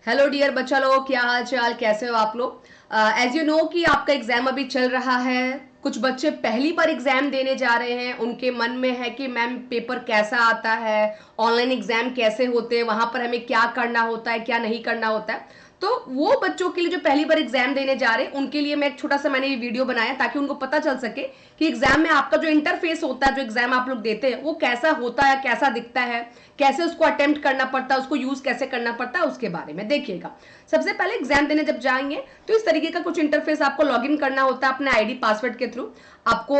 Hello dear बच्चा लोग, क्या हाल चाल, कैसे हो आप लोग। एज यू नो कि आपका एग्जाम अभी चल रहा है। कुछ बच्चे पहली बार एग्जाम देने जा रहे हैं, उनके मन में है कि मैम पेपर कैसा आता है, ऑनलाइन एग्जाम कैसे होते हैं, वहां पर हमें क्या करना होता है, क्या नहीं करना होता है। तो वो बच्चों के लिए जो पहली बार एग्जाम देने जा रहे हैं उनके लिए मैं एक छोटा सा मैंने ये वीडियो बनाया ताकि उनको पता चल सके कि एग्जाम में आपका जो इंटरफेस होता है, जो एग्जाम आप लोग देते हैं वो कैसा होता है, कैसा दिखता है, कैसे उसको अटेम्प्ट करना पड़ता है, उसको यूज कैसे करना पड़ता है, उसके बारे में देखिएगा। सबसे पहले एग्जाम देने जब जाएंगे तो इस तरीके का कुछ इंटरफेस आपको लॉगिन करना होता है अपने आईडी पासवर्ड के थ्रू। आपको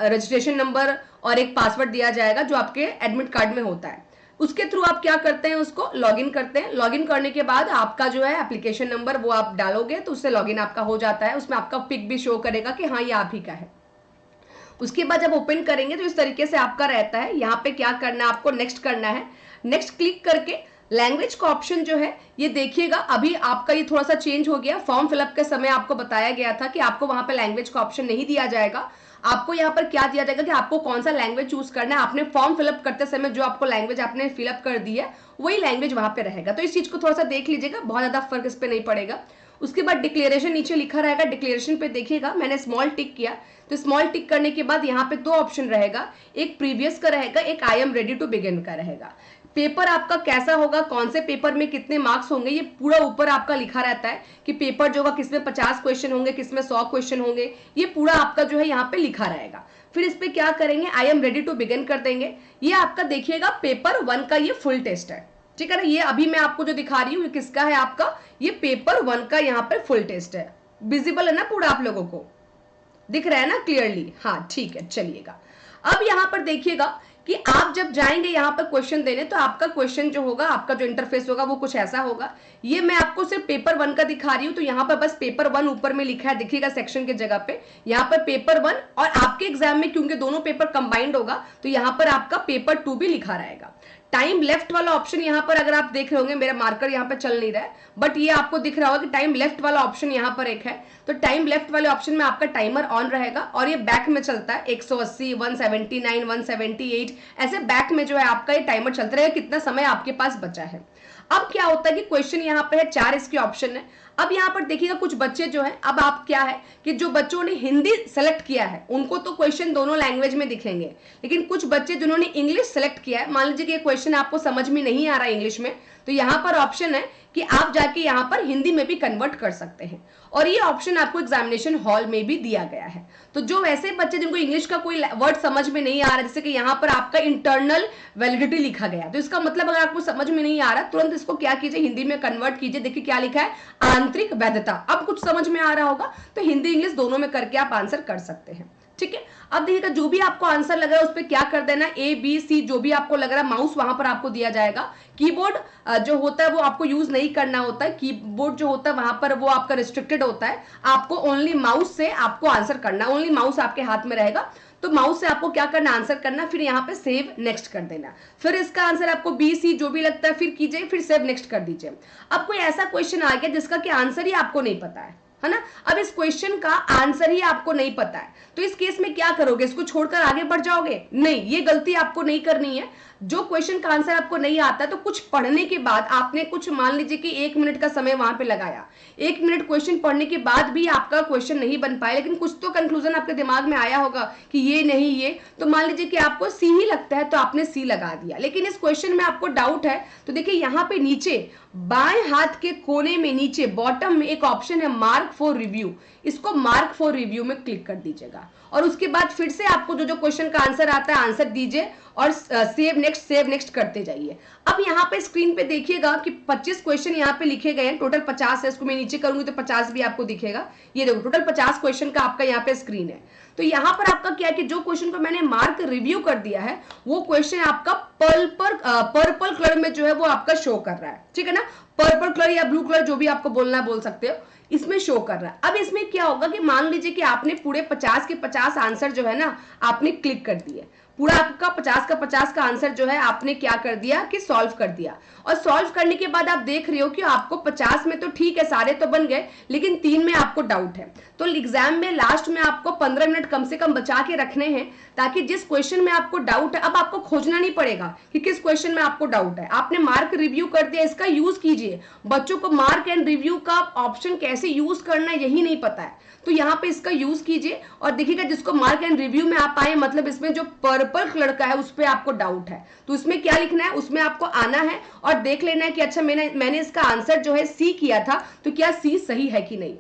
रजिस्ट्रेशन नंबर और एक पासवर्ड दिया जाएगा जो आपके एडमिट कार्ड में होता है। उसके थ्रू आप क्या करते हैं, उसको लॉगिन करते हैं। लॉगिन करने के बाद आपका जो है एप्लीकेशन नंबर वो आप डालोगे तो उससे लॉगिन आपका हो जाता है। उसमें आपका पिक भी शो करेगा कि हाँ ये आप ही का है। उसके बाद जब ओपन करेंगे तो इस तरीके से आपका रहता है। यहाँ पे क्या करना है, आपको नेक्स्ट करना है। नेक्स्ट क्लिक करके लैंग्वेज का ऑप्शन जो है ये देखिएगा, अभी आपका ये थोड़ा सा चेंज हो गया। फॉर्म फिलअप के समय आपको बताया गया था कि आपको वहां पे लैंग्वेज का ऑप्शन नहीं दिया जाएगा। आपको यहाँ पर क्या दिया जाएगा कि आपको कौन सा लैंग्वेज चूज करना है। आपने फॉर्म फिलअप करते समय जो आपको लैंग्वेज आपने फिलअप कर दी है वही लैंग्वेज वहां पे रहेगा। तो इस चीज को थोड़ा सा देख लीजिएगा, बहुत ज्यादा फर्क इस पे नहीं पड़ेगा। उसके बाद डिक्लेरेशन नीचे लिखा रहेगा, डिक्लेरेशन पे देखिएगा मैंने स्मॉल टिक किया। तो स्मॉल टिक करने के बाद यहाँ पे दो ऑप्शन रहेगा, एक प्रीवियस का रहेगा, एक I am ready to begin का रहेगा। पेपर आपका कैसा होगा, कौन से पेपर में कितने मार्क्स होंगे, ये पूरा ऊपर आपका लिखा रहता है कि पेपर जो होगा किसमें 50 क्वेश्चन होंगे, किसमें 100 क्वेश्चन होंगे, ये पूरा आपका जो है यहाँ पे लिखा रहेगा। फिर इस पे क्या करेंगे, I am ready to begin कर देंगे। ये आपका देखिएगा पेपर 1 का ये फुल टेस्ट है, ठीक है ना। ये अभी मैं आपको जो दिखा रही हूँ ये किसका है, आपका ये पेपर 1 का यहाँ पे फुल टेस्ट है। विजिबल है ना पूरा, आप लोगों को दिख रहा है ना क्लियरली। हाँ ठीक है, चलिएगा। अब यहां पर देखिएगा कि आप जब जाएंगे यहां पर क्वेश्चन देने तो आपका क्वेश्चन जो होगा, आपका जो इंटरफेस होगा वो कुछ ऐसा होगा। ये मैं आपको सिर्फ पेपर 1 का दिखा रही हूं, तो यहां पर बस पेपर 1 ऊपर में लिखा है, देखिएगा सेक्शन के जगह पे यहां पर पेपर 1। और आपके एग्जाम में क्योंकि दोनों पेपर कंबाइंड होगा तो यहां पर आपका पेपर 2 भी लिखा रहेगा। टाइम लेफ्ट वाला ऑप्शन यहाँ पर अगर आप देख रहे होंगे, मेरा मार्कर यहाँ पे चल नहीं रहा है बट ये आपको दिख रहा होगा कि टाइम लेफ्ट वाला ऑप्शन यहाँ पर एक है। तो टाइम लेफ्ट वाले ऑप्शन में आपका टाइमर ऑन रहेगा और ये बैक में चलता है 180, 179, 178 ऐसे बैक में जो है आपका ये टाइमर चलता रहेगा कितना समय आपके पास बचा है। अब क्या होता है कि क्वेश्चन यहाँ पे है 4 इसके ऑप्शन है। अब यहाँ पर देखिएगा कुछ बच्चे जो है, अब आप क्या है कि जो बच्चों ने हिंदी सेलेक्ट किया है उनको तो क्वेश्चन दोनों लैंग्वेज में दिखेंगे, लेकिन कुछ बच्चे जिन्होंने इंग्लिश सेलेक्ट किया है, मान लीजिए कि ये क्वेश्चन आपको समझ में नहीं आ रहा है इंग्लिश में, तो यहाँ पर ऑप्शन है कि आप जाके यहाँ पर हिंदी में भी कन्वर्ट कर सकते हैं। और ये ऑप्शन आपको एग्जामिनेशन हॉल में भी दिया गया है। तो जो वैसे बच्चे जिनको इंग्लिश का कोई वर्ड समझ में नहीं आ रहा, जैसे कि यहाँ पर आपका इंटरनल वैलिडिटी लिखा गया, तो इसका मतलब अगर आपको समझ में नहीं आ रहा तुरंत इसको क्या कीजिए, हिंदी में कन्वर्ट कीजिए। देखिए क्या लिखा है, आंतरिक वैधता। अब कुछ समझ में आ रहा होगा तो हिंदी इंग्लिश दोनों में करके आप आंसर कर सकते हैं, ठीक है। अब देखिएगा जो भी आपको आंसर लग रहा है उस पर क्या कर देना, ए बी सी जो भी आपको लग रहा है, माउस वहां पर आपको दिया जाएगा। कीबोर्ड जो होता है वो आपको यूज नहीं करना होता है, कीबोर्ड जो होता है वहां पर वो आपका रिस्ट्रिक्टेड होता है। आपको ओनली माउस से आपको आंसर करना, ओनली माउस आपके हाथ में रहेगा। तो माउस से आपको क्या करना, आंसर करना, फिर यहाँ पे सेव नेक्स्ट कर देना। फिर इसका आंसर आपको बी सी जो भी लगता है फिर कीजिए, फिर सेव नेक्स्ट कर दीजिए। अब कोई ऐसा क्वेश्चन आ गया जिसका कि आंसर ही आपको नहीं पता है ना। अब इस क्वेश्चन का आंसर ही आपको नहीं पता है तो इस केस में क्या करोगे, इसको छोड़कर आगे बढ़ जाओगे? नहीं, ये गलती आपको नहीं करनी है। जो क्वेश्चन का आंसर आपको नहीं आता तो कुछ पढ़ने के बाद आपने कुछ मान लीजिए कि 1 मिनट का समय वहां पे लगाया, 1 मिनट क्वेश्चन पढ़ने के बाद भी आपका क्वेश्चन नहीं बन पाया, लेकिन कुछ तो कंक्लूजन आपके दिमाग में आया होगा कि ये नहीं ये, तो मान लीजिए कि आपको सी ही लगता है तो आपने सी लगा दिया। लेकिन इस क्वेश्चन में आपको डाउट है तो देखिए यहाँ पे नीचे बाएं हाथ के कोने में नीचे बॉटम में एक ऑप्शन है मार्क फॉर रिव्यू, इसको मार्क फॉर रिव्यू में क्लिक कर दीजिएगा और उसके बाद फिर से आपको जो जो क्वेश्चन का आंसर आता है आंसर दीजिए और सेव नेक्स्ट करते जाइए। अब यहाँ पे स्क्रीन पे देखिएगा कि 25 क्वेश्चन यहाँ पे लिखे गए हैं, टोटल 50 है। इसको मैं नीचे करूंगी तो 50 भी आपको दिखेगा। ये देखो टोटल 50 क्वेश्चन का आपका यहाँ पे स्क्रीन है। तो यहाँ पर आपका क्या है कि जो क्वेश्चन को मैंने मार्क रिव्यू कर दिया है वो क्वेश्चन आपका पर्पल कलर में जो है वो आपका शो कर रहा है, ठीक है ना। पर्पल कलर या ब्लू कलर जो भी आपको बोलना है बोल सकते हो, इसमें शो कर रहा है। अब इसमें क्या होगा कि मान लीजिए कि आपने पूरे 50 के 50 आंसर जो है ना आपने क्लिक कर दिए, पूरा आपका 50 का 50 का आंसर जो है आपने क्या कर दिया कि सॉल्व कर दिया। और सॉल्व करने के बाद आप देख रहे हो कि आपको 50 में तो ठीक है, सारे तो बन गए, लेकिन 3 में आपको डाउट है। तो एग्जाम में लास्ट में आपको 15 मिनट कम से कम बचा के रखने हैं, ताकि जिस क्वेश्चन में आपको डाउट है, अब आपको खोजना नहीं पड़ेगा कि किस क्वेश्चन में आपको डाउट है। आपने मार्क रिव्यू कर दिया, इसका यूज कीजिए। बच्चों को मार्क एंड रिव्यू का ऑप्शन कैसे यूज करना है यही नहीं पता है, तो यहाँ पे इसका यूज कीजिए। और देखिएगा जिसको मार्क एंड रिव्यू में आप आए, मतलब इसमें जो पर्पल कलर का है उस पर आपको डाउट है, तो उसमें क्या लिखना है, उसमें आपको आना है और देख लेना है कि अच्छा मैंने इसका आंसर जो है सी किया था, तो क्या सी सही है कि नहीं।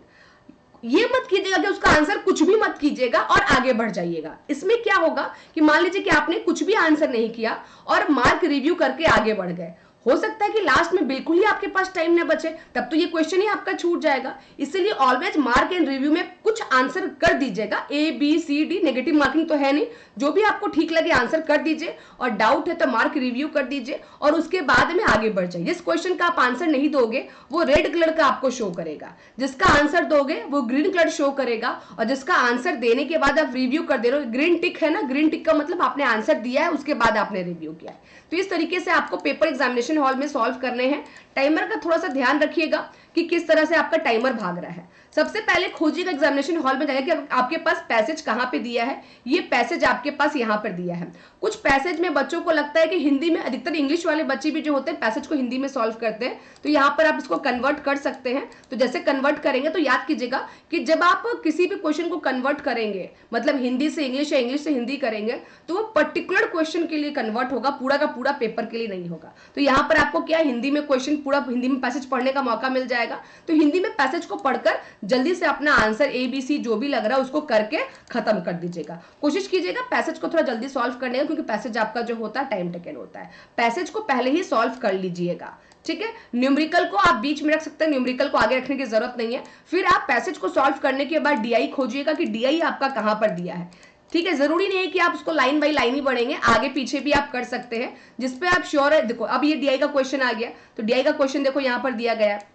ये मत कीजिएगा कि उसका आंसर कुछ भी मत कीजिएगा और आगे बढ़ जाइएगा। इसमें क्या होगा कि मान लीजिए कि आपने कुछ भी आंसर नहीं किया और मार्क रिव्यू करके आगे बढ़ गए, हो सकता है कि लास्ट में बिल्कुल ही आपके पास टाइम न बचे, तब तो ये क्वेश्चन ही आपका छूट जाएगा। इसलिए ऑलवेज मार्क एंड रिव्यू में कुछ आंसर कर दीजिएगा, A B C D, negative marking तो है नहीं, जो भी आपको ठीक लगे आंसर कर दीजिए, और डाउट है तो मार्क रिव्यू कर दीजिए और उसके बाद में आगे बढ़ जाइए। जिस क्वेश्चन का आप आंसर नहीं दोगे वो रेड कलर का आपको शो करेगा, जिसका आंसर दोगे वो ग्रीन कलर शो करेगा, और जिसका आंसर देने के बाद आप रिव्यू कर दे रहे हो, ग्रीन टिक है ना, ग्रीन टिक का मतलब आपने आंसर दिया है, उसके बाद आपने रिव्यू किया है। तो इस तरीके से आपको पेपर एग्जामिनेशन हॉल में सॉल्व करने हैं। टाइमर का थोड़ा सा ध्यान रखिएगा कि किस तरह से आपका टाइमर भाग रहा है। सबसे पहले खोजिएगा एग्जामिनेशन हॉल में जाकर कि आपके पास पैसेज कहाँ पे दिया है। ये पैसेज आपके पास यहाँ पर दिया है। कुछ पैसेज में बच्चों को लगता है कि हिंदी में, अधिकतर इंग्लिश वाले बच्चे भी जो होते हैं पैसेज को हिंदी में सॉल्व करते हैं, तो यहाँ पर आप इसको कन्वर्ट कर सकते हैं। तो जैसे कन्वर्ट करेंगे तो याद कीजिएगा कि जब आप किसी भी क्वेश्चन को कन्वर्ट करेंगे, मतलब हिंदी से इंग्लिश या इंग्लिश से हिंदी करेंगे, तो वो पर्टिकुलर क्वेश्चन के लिए कन्वर्ट होगा, पूरा का पूरा पेपर के लिए नहीं होगा। तो यहाँ पर आपको क्या, हिंदी में क्वेश्चन पूरा हिंदी में पैसेज पढ़ने का मौका मिल जाएगा। तो हिंदी में पैसेज को पढ़कर जल्दी से अपना आंसर ए बी सी जो भी लग रहा है उसको करके खत्म कर दीजिएगा। कोशिश कीजिएगा पैसेज को थोड़ा जल्दी सॉल्व करने का, क्योंकि पैसेज आपका जो होता है टाइम टेकन होता है। पैसेज को पहले ही सॉल्व कर लीजिएगा, ठीक है। न्यूमेरिकल को आप बीच में रख सकते हैं, न्यूमेरिकल को आगे रखने की जरूरत नहीं है। फिर आप पैसेज को सॉल्व करने के बाद डीआई खोजिएगा कि डीआई आपका कहां पर दिया है, ठीक है। जरूरी नहीं है कि आप उसको लाइन बाई लाइन ही पढ़ेंगे, आगे पीछे भी आप कर सकते हैं जिसपे आप श्योर है। देखो अब ये डीआई का क्वेश्चन आ गया, तो डीआई का क्वेश्चन देखो यहाँ पर दिया गया है,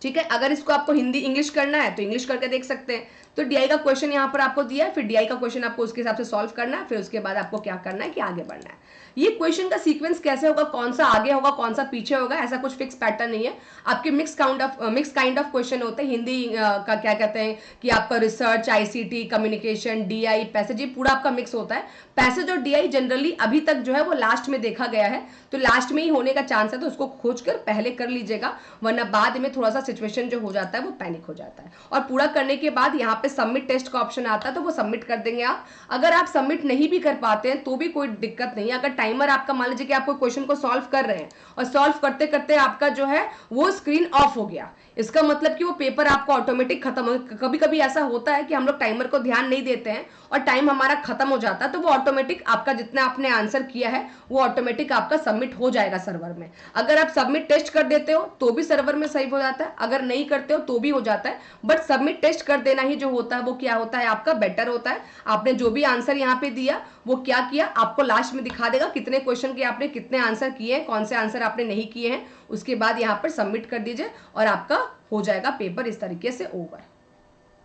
ठीक है। अगर इसको आपको हिंदी इंग्लिश करना है तो इंग्लिश करके देख सकते हैं। तो डीआई का क्वेश्चन यहाँ पर आपको दिया है, फिर डीआई का क्वेश्चन आपको उसके हिसाब से सॉल्व करना है, फिर उसके बाद आपको क्या करना है कि आगे बढ़ना है। ये क्वेश्चन का सीक्वेंस कैसे होगा, कौन सा आगे होगा कौन सा पीछे होगा, ऐसा कुछ फिक्स पैटर्न नहीं है। आपके मिक्स काइंड ऑफ क्वेश्चन होते हैं। हिंदी का क्या कहते हैं कि आपका research, ICT, communication, DI, passage, ये पूरा आपका मिक्स होता है। पैसेज और डीआई जनरली अभी तक जो है वो लास्ट में देखा गया है, तो लास्ट में ही होने का चांस है, तो उसको खोज कर पहले कर लीजिएगा, वरना बाद में थोड़ा सा सिचुएशन जो हो जाता है वो पैनिक हो जाता है। और पूरा करने के बाद यहाँ पे सबमिट टेस्ट का ऑप्शन आता है, तो वो सबमिट कर देंगे आप। अगर आप सबमिट नहीं भी कर पाते हैं तो भी कोई दिक्कत नहीं है। अगर टाइमर आपका, मान लीजिए कि आप कोई क्वेश्चन को सॉल्व कर रहे हैं और सॉल्व करते करते आपका जो है वो स्क्रीन ऑफ हो गया, इसका मतलब कि वो पेपर आपका ऑटोमेटिक खत्म हो। कभी कभी ऐसा होता है कि हम लोग टाइमर को ध्यान नहीं देते हैं और टाइम हमारा खत्म हो जाता है, तो वो ऑटोमेटिक आपका जितना आपने आंसर किया है वो ऑटोमेटिक आपका सबमिट हो जाएगा सर्वर में। अगर आप सबमिट टेस्ट कर देते हो तो भी सर्वर में सेव हो जाता है, अगर नहीं करते हो तो भी हो जाता है, बट सबमिट टेस्ट कर देना ही जो होता है वो क्या होता है आपका बेटर होता है। आपने जो भी आंसर यहाँ पे दिया वो क्या किया आपको लास्ट में दिखा देगा, कितने क्वेश्चन के आपने कितने आंसर किए हैं, कौन से आंसर आपने नहीं किए हैं। उसके बाद यहाँ पर सबमिट कर दीजिए और आपका हो जाएगा पेपर इस तरीके से ओवर,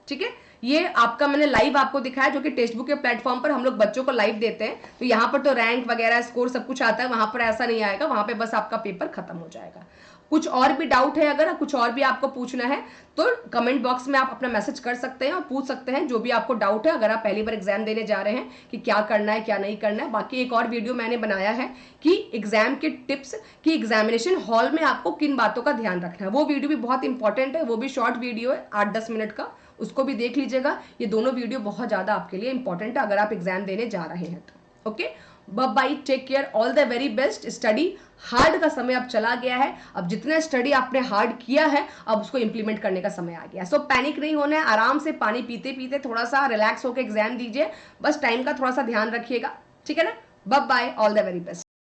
ठीक है। ये आपका मैंने लाइव आपको दिखाया, जो कि टेक्स्ट बुक के प्लेटफॉर्म पर हम लोग बच्चों को लाइव देते हैं, तो यहाँ पर तो रैंक वगैरह स्कोर सब कुछ आता है, वहां पर ऐसा नहीं आएगा, वहां पे बस आपका पेपर खत्म हो जाएगा। कुछ और भी डाउट है, अगर कुछ और भी आपको पूछना है तो कमेंट बॉक्स में आप अपना मैसेज कर सकते हैं और पूछ सकते हैं जो भी आपको डाउट है, अगर आप पहली बार एग्जाम देने जा रहे हैं कि क्या करना है क्या नहीं करना है। बाकी एक और वीडियो मैंने बनाया है कि एग्जाम के टिप्स, कि एग्जामिनेशन हॉल में आपको किन बातों का ध्यान रखना है। वो वीडियो भी बहुत इंपॉर्टेंट है, वो भी शॉर्ट वीडियो है 8-10 मिनट का, उसको भी देख लीजिएगा। ये दोनों वीडियो बहुत ज़्यादा आपके लिए इंपॉर्टेंट है अगर आप एग्जाम देने जा रहे हैं तो। Okay, bye, take care, all the very best. Study hard का समय अब चला गया है, अब जितना स्टडी आपने हार्ड किया है अब उसको इंप्लीमेंट करने का समय आ गया। सो पैनिक नहीं होना है, आराम से पानी पीते पीते थोड़ा सा रिलैक्स होकर एग्जाम दीजिए, बस टाइम का थोड़ा सा ध्यान रखिएगा, ठीक है ना। Bye, all the very best.